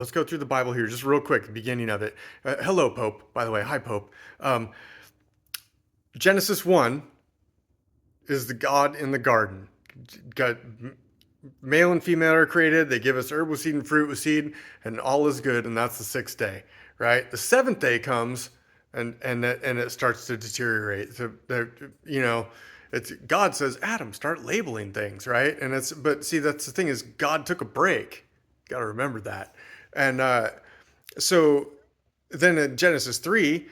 Let's go through the Bible here just real quick, the beginning of it. Hello, Pope, by the way. Hi, Pope. Genesis 1 is the God in the garden. God, male and female are created. They give us herb with seed and fruit with seed, and all is good, and that's the sixth day, right? The seventh day comes, and it starts to deteriorate. So, it's God says, Adam, start labeling things, right? But see, that's the thing is God took a break. Got to remember that. And so then in Genesis 3,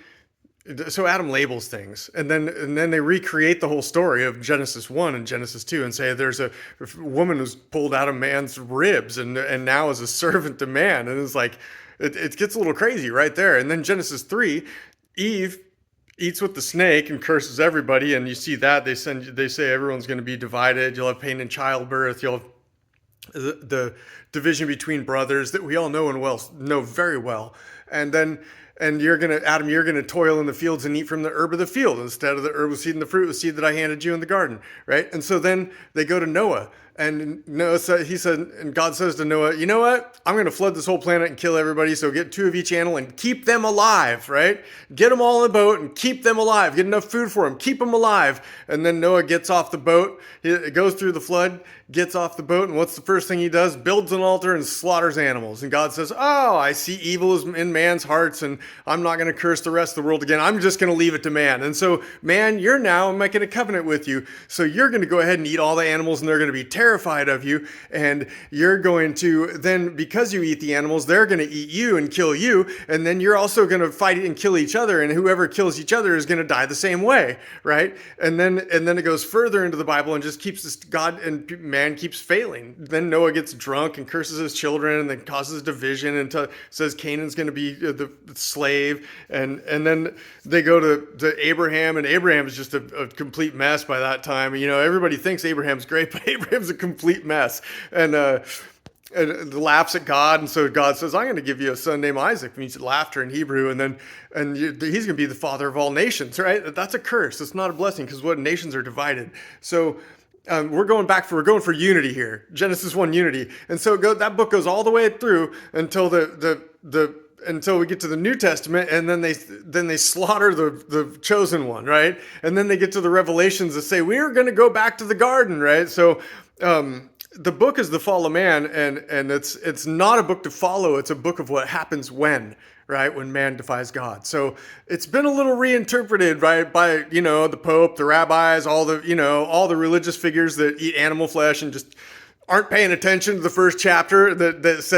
so Adam labels things, and then they recreate the whole story of Genesis 1 and Genesis 2 and say there's a woman who's pulled out of man's ribs and now is a servant to man. And it's like it gets a little crazy right there. And then Genesis 3, Eve eats with the snake and curses everybody, and you see that they say everyone's going to be divided. You'll have pain in childbirth. You'll have the division between brothers that we all know very well. And you're gonna toil in the fields and eat from the herb of the field instead of the herb with seed and the fruit with seed that I handed you in the garden, right? And so then they go to Noah, and and God says to Noah, you know what? I'm gonna flood this whole planet and kill everybody. So get two of each animal and keep them alive, right? Get them all in a boat and keep them alive. Get enough food for them. Keep them alive. And then Noah gets off the boat. He goes through the flood, gets off the boat, and what's the first thing he does? Builds an altar and slaughters animals. And God says, oh, I see evil is in man's hearts, and I'm not going to curse the rest of the world again. I'm just going to leave it to man. And so, man, I'm making a covenant with you. So you're going to go ahead and eat all the animals, and they're going to be terrified of you. And you're going to, then because you eat the animals, they're going to eat you and kill you. And then you're also going to fight and kill each other. And whoever kills each other is going to die the same way, right? And then it goes further into the Bible and just keeps this God and man keeps failing. Then Noah gets drunk and curses his children and then causes division and says Canaan's going to be the slave. And then they go to Abraham, and Abraham is just a complete mess by that time. Everybody thinks Abraham's great, but Abraham's a complete mess. And laughs at God, and so God says, I'm going to give you a son named Isaac, means laughter in Hebrew, he's going to be the father of all nations, right? That's a curse. It's not a blessing, because what nations are divided. So we're going for unity here, Genesis 1 unity, and so that book goes all the way through until until we get to the New Testament, and then they slaughter the chosen one, right? And then they get to the Revelations that say we're going to go back to the garden, right? So the book is the fall of man, and it's not a book to follow. It's a book of what happens when man defies God. So it's been a little reinterpreted, right, by the Pope, the rabbis, all the religious figures that eat animal flesh and just aren't paying attention to the first chapter that says